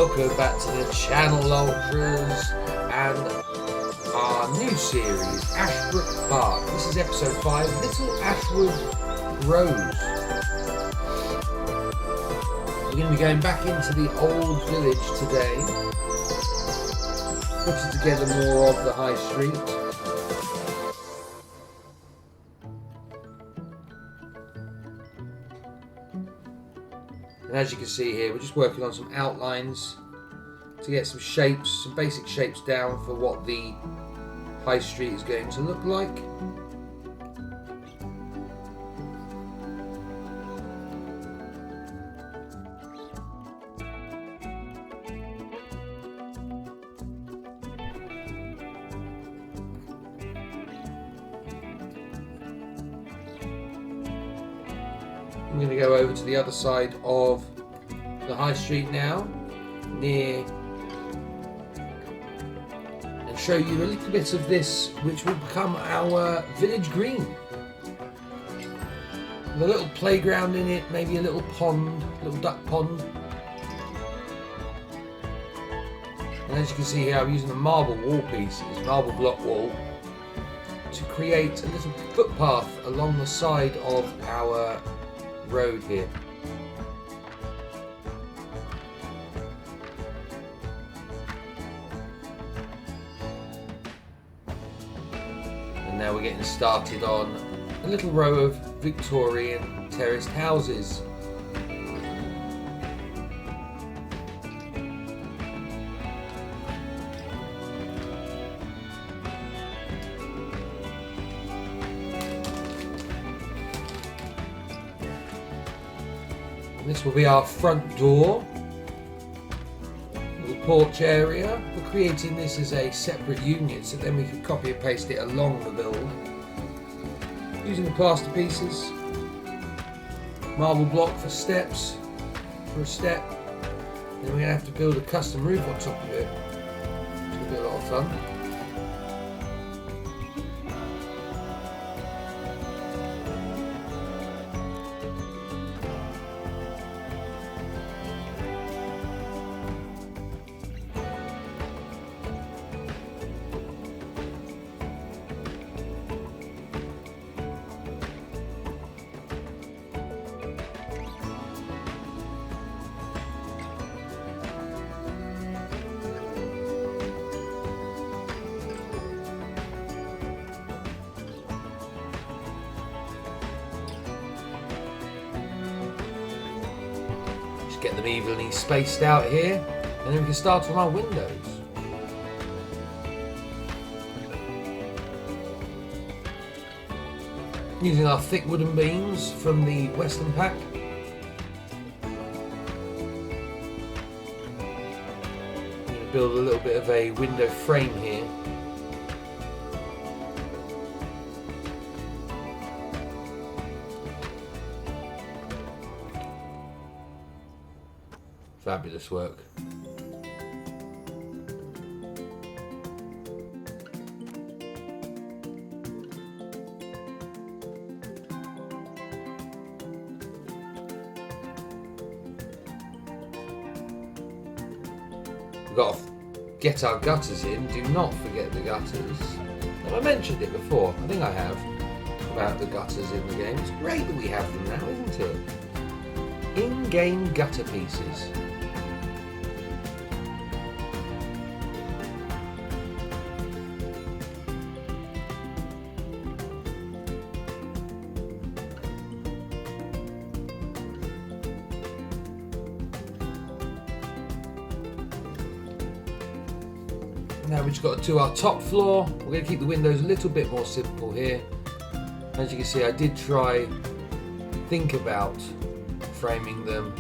welcome back to the channel, Ultras, and our new series, Ashbrook Park. This is episode 5, Little Ashwood grows. We're going to be going back into the old village today, putting together more of the high street. And as you can see here, we're just working on some outlines to get some shapes, some basic shapes down for what the high street is going to look like. I'm going to go over to the other side of the high street now, and show you a little bit of this, which will become our village green. With a little playground in it, maybe a little pond, little duck pond. And as you can see here, I'm using the marble wall pieces, marble block wall, to create a little footpath along the side of our road here. And now we're getting started on a little row of Victorian terraced houses. And this will be our front door, the porch area. We're creating this as a separate unit, so then we can copy and paste it along the build. Using the plaster pieces, marble block for steps, for a step. Then we're going to have to build a custom roof on top of it. It's going to be a lot of fun. Get them evenly spaced out here, and then we can start on our windows. Using our thick wooden beams from the Western pack. I'm going to build a little bit of a window frame here. Fabulous work. We've got to get our gutters in. Do not forget the gutters. And I mentioned it before, I think I have, about the gutters in the game. It's great that we have them now, isn't it? In-game gutter pieces. Now we've just got to do our top floor. We're going to keep the windows a little bit more simple here. As you can see, I did think about framing them,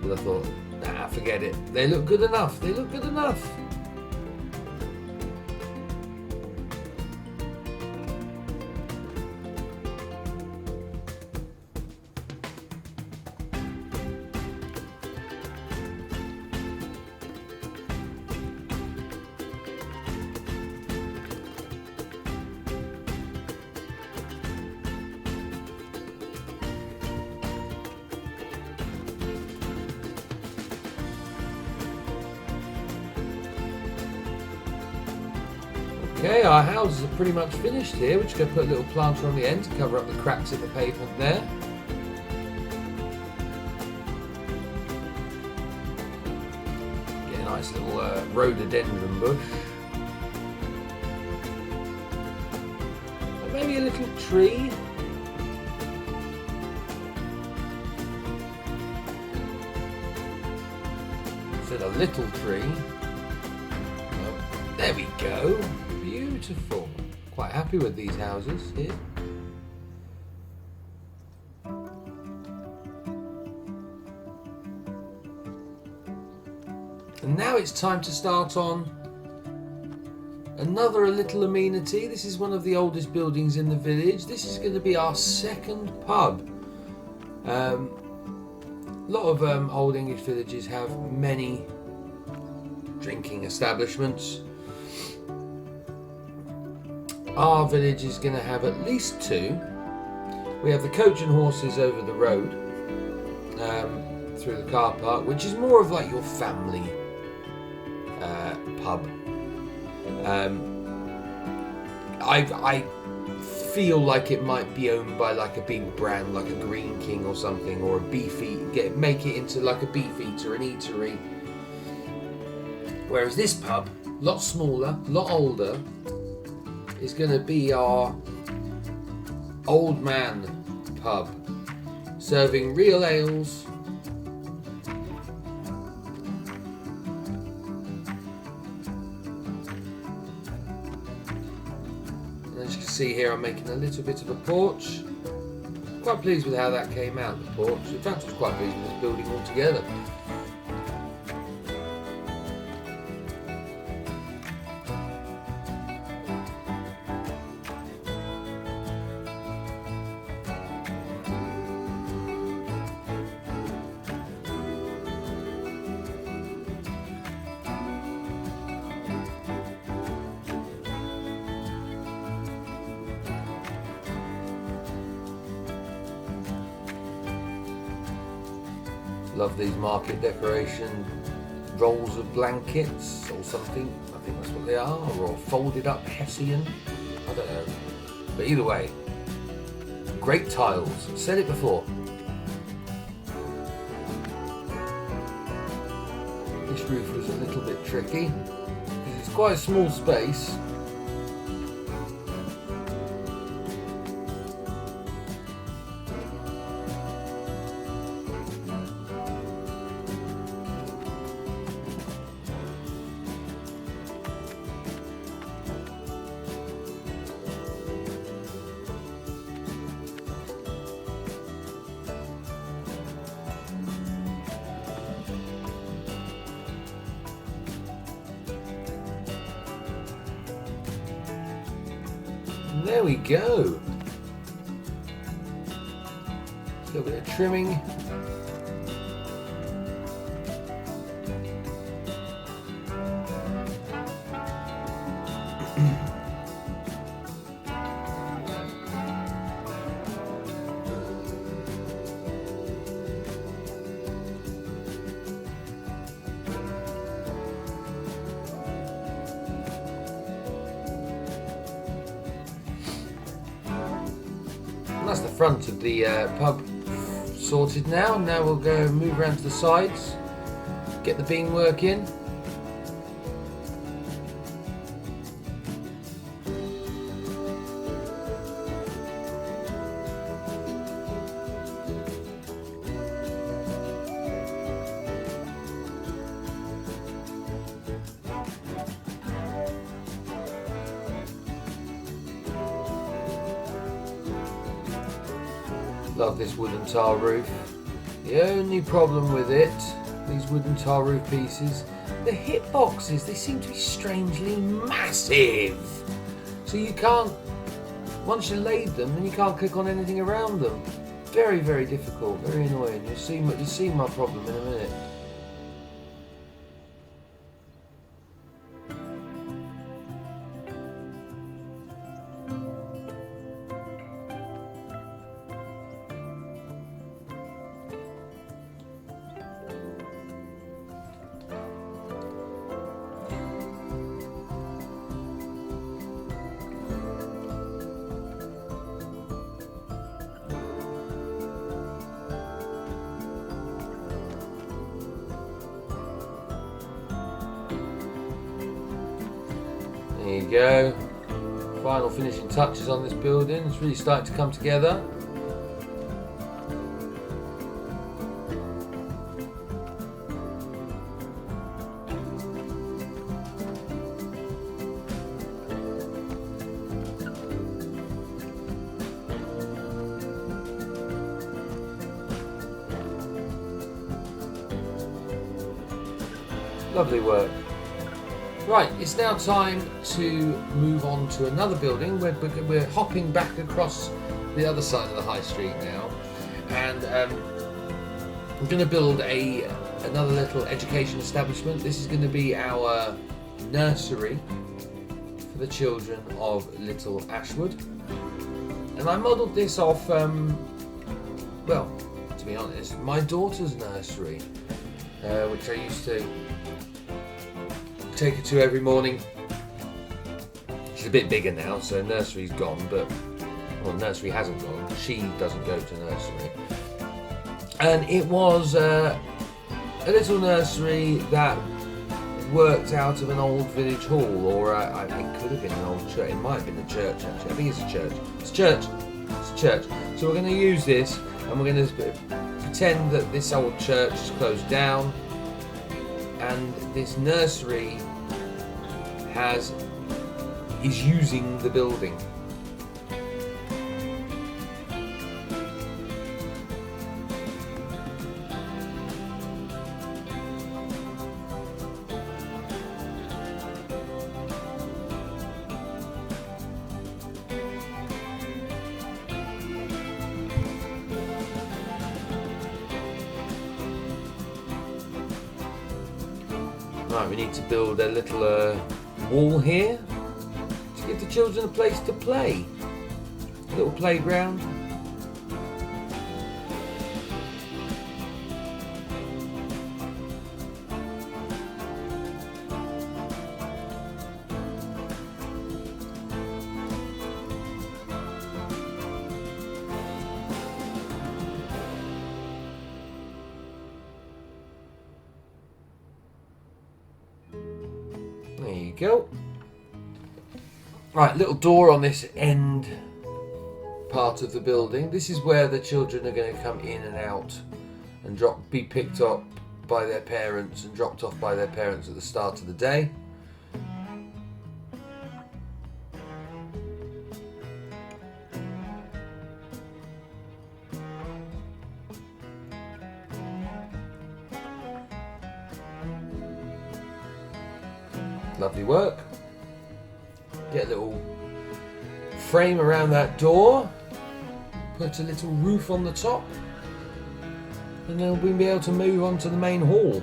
but I thought, nah, forget it. They look good enough. They look good enough. Okay, our houses are pretty much finished here. We're just going to put a little planter on the end to cover up the cracks in the pavement there. Get a nice little rhododendron bush. And maybe a little tree. Instead of a little tree. Oh, there we go. Beautiful. Quite happy with these houses here. And now it's time to start on another little amenity. This is one of the oldest buildings in the village. This is going to be our second pub. A lot of old English villages have many drinking establishments. Our village is going to have at least two. We have the Coach and Horses over the road through the car park, which is more of like your family pub. I feel like it might be owned by like a big brand, like a Green King or something, or a Beefeater. Make it into like a Beefeater, an eatery. Whereas this pub, a lot smaller, a lot older, is going to be our old man pub, serving real ales. And as you can see here, I'm making a little bit of a porch. Quite pleased with how that came out, the porch. In fact, I was quite pleased with this building altogether. Love these market decoration rolls of blankets or something. I think that's what they are, or folded up Hessian. I don't know. But either way, great tiles. I've said it before. This roof was a little bit tricky because it's quite a small space. There we go. A little bit of trimming. That's the front of the pub sorted now. Now we'll go move around to the sides, get the beamwork in. Love this wooden tile roof. The only problem with it, these wooden tile roof pieces, the hip boxes, they seem to be strangely massive. So you can't, once you laid them, then you can't click on anything around them. Very, very difficult, very annoying. You'll see my problem in a minute. There you go. Final finishing touches on this building. It's really starting to come together. Lovely work. Right, it's now time to move on to another building. We're hopping back across the other side of the high street now, and I'm going to build another little education establishment. This is going to be our nursery for the children of Little Ashwood, and I modelled this off, well, to be honest, my daughter's nursery, which I used to take her to every morning. She's a bit bigger now, so nursery's gone, but, well, nursery hasn't gone. She doesn't go to nursery. And it was a little nursery that worked out of an old village hall, or it could have been an old church. It might have been a church, actually. I think it's a church. It's a church. It's a church. So we're going to use this, and we're going to pretend that this old church is closed down, and this nursery is using the building. Right, we need to build a little wall here to give the children a place to play. A little playground. There you go. Right, little door on this end part of the building. This is where the children are going to come in and out and be picked up by their parents and dropped off by their parents at the start of the day. Lovely work. Get a little frame around that door, put a little roof on the top, and then we'll be able to move on to the main hall.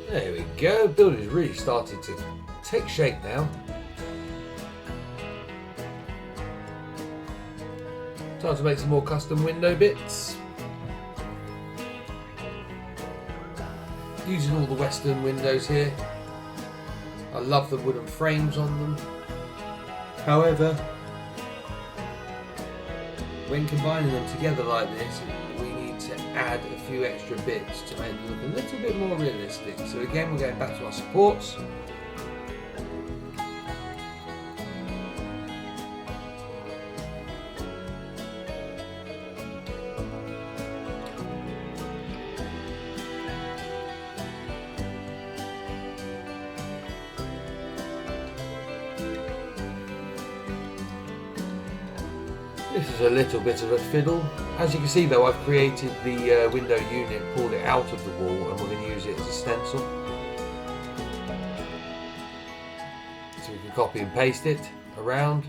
There we go, building's really started to take shape now. Time to make some more custom window bits. Using all the Western windows here. I love the wooden frames on them. However, when combining them together like this, we need to add a few extra bits to make them look a little bit more realistic. So again, we're going back to our supports. This is a little bit of a fiddle. As you can see though, I've created the window unit, pulled it out of the wall, and we're going to use it as a stencil. So we can copy and paste it around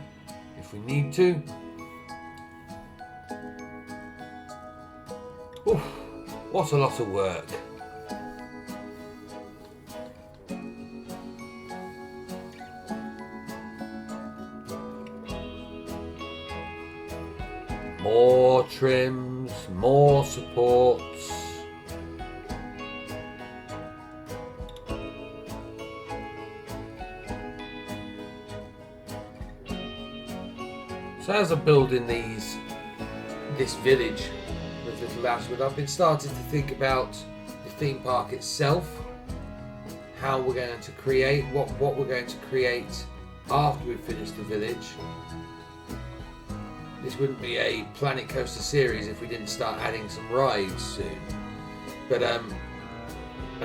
if we need to. What a lot of work. More trims, more supports. So as I'm building this village with Little Ashwood, I've been starting to think about the theme park itself, how we're going to create, what we're going to create after we've finished the village. This wouldn't be a Planet Coaster series if we didn't start adding some rides soon. But I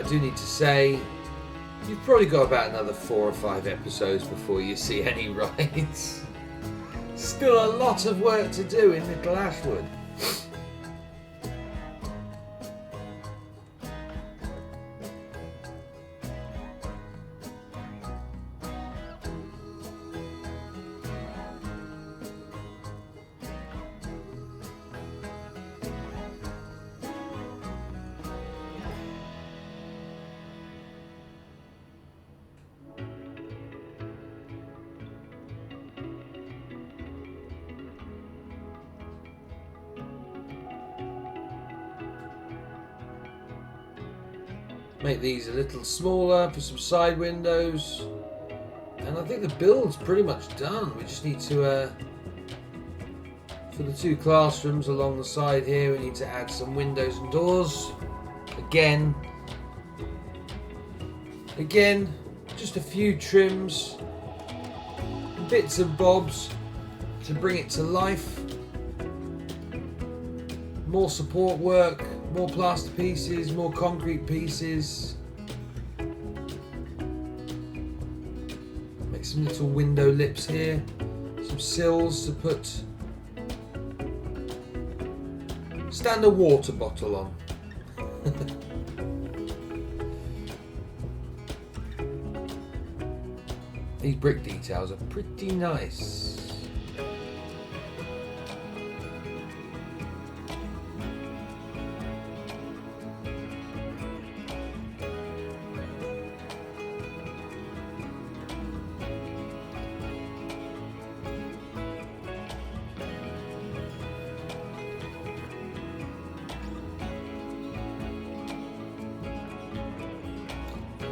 do need to say, you've probably got about another 4 or 5 episodes before you see any rides. Still a lot of work to do in Little Ashwood. Make these a little smaller for some side windows, and I think the build's pretty much done. We just need to for the 2 classrooms along the side here, we need to add some windows and doors. Again, just a few trims, bits and bobs to bring it to life. More support work, more plaster pieces, more concrete pieces. Make some little window lips here, some sills to put, stand a water bottle on. These brick details are pretty nice.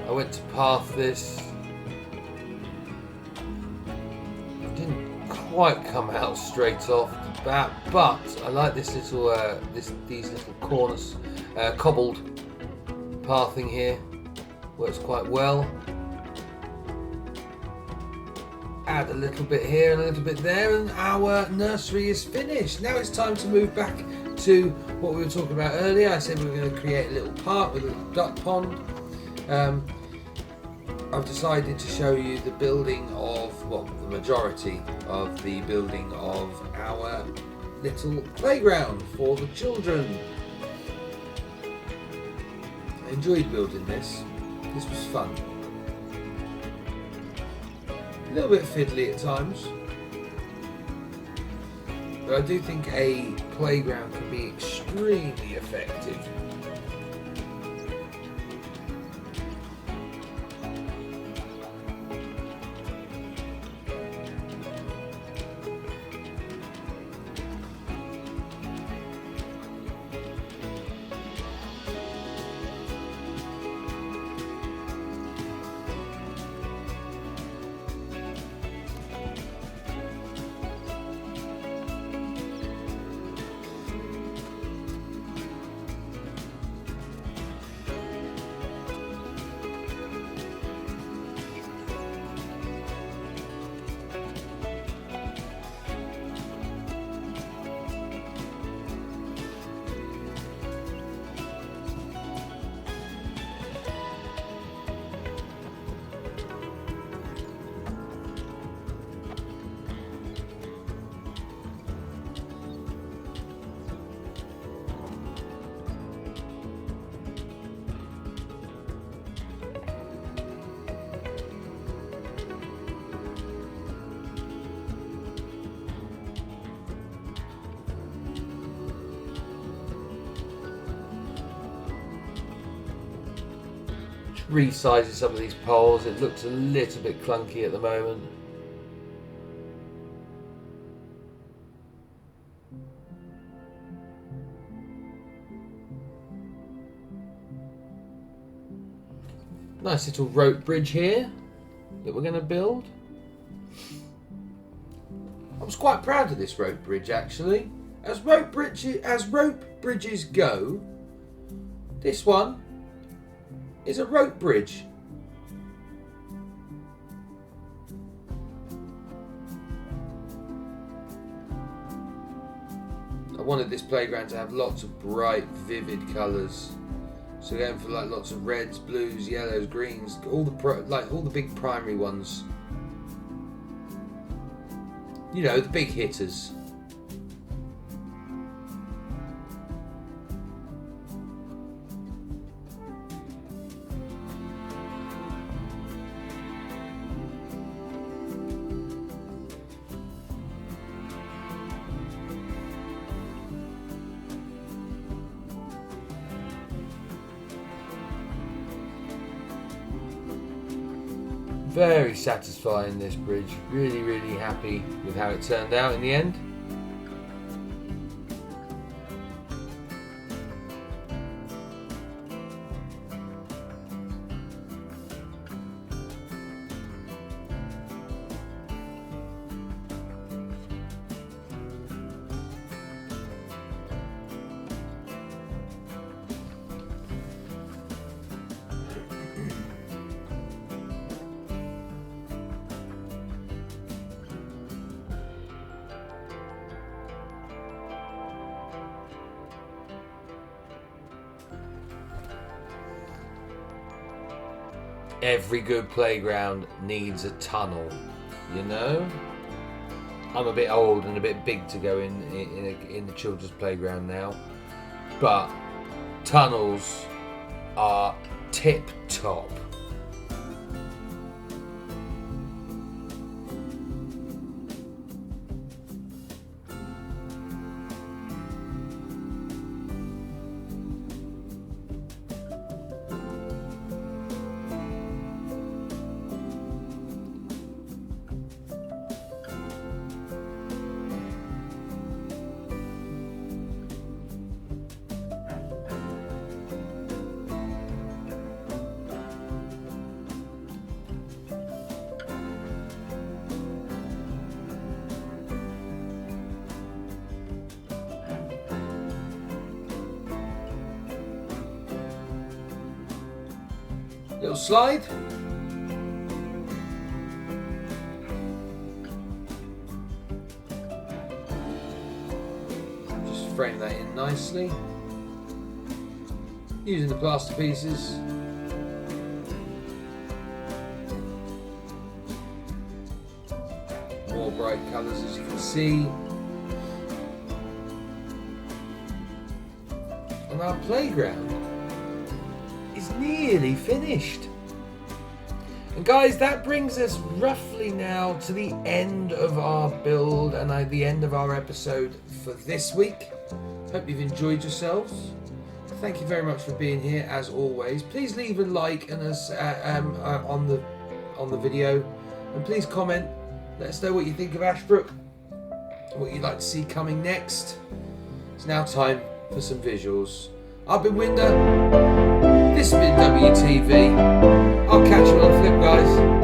I went to path this. Didn't quite come out straight off the bat, but I like this little these little corners, cobbled pathing here. Works quite well. Add a little bit here and a little bit there, and our nursery is finished. Now it's time to move back to what we were talking about earlier. I said we were going to create a little park with a little duck pond. I've decided to show you the building of, well, the majority of the building of our little playground for the children. I enjoyed building this. This was fun. A little bit fiddly at times, but I do think a playground can be extremely effective. resizing some of these poles. It looks a little bit clunky at the moment. Nice little rope bridge here that we're going to build. I was quite proud of this rope bridge actually. As rope bridges go, this one is a rope bridge. I wanted this playground to have lots of bright, vivid colours. So going for like lots of reds, blues, yellows, greens, all the big primary ones. You know, the big hitters. Very satisfying, this bridge. Really, really happy with how it turned out in the end. Every good playground needs a tunnel, you know? I'm a bit old and a bit big to go in the children's playground now, but tunnels are tip top. Little slide. Just frame that in nicely. Using the plaster pieces. More bright colours, as you can see. And our playground is nearly finished. And guys, that brings us roughly now to the end of our build and the end of our episode for this week. Hope you've enjoyed yourselves. Thank you very much for being here as always. Please leave a like and on the video, and please comment. Let us know what you think of Ashbrook, what you'd like to see coming next. It's now time for some visuals. I've been Winder. This has been WTV. I'll catch you on the flip, guys.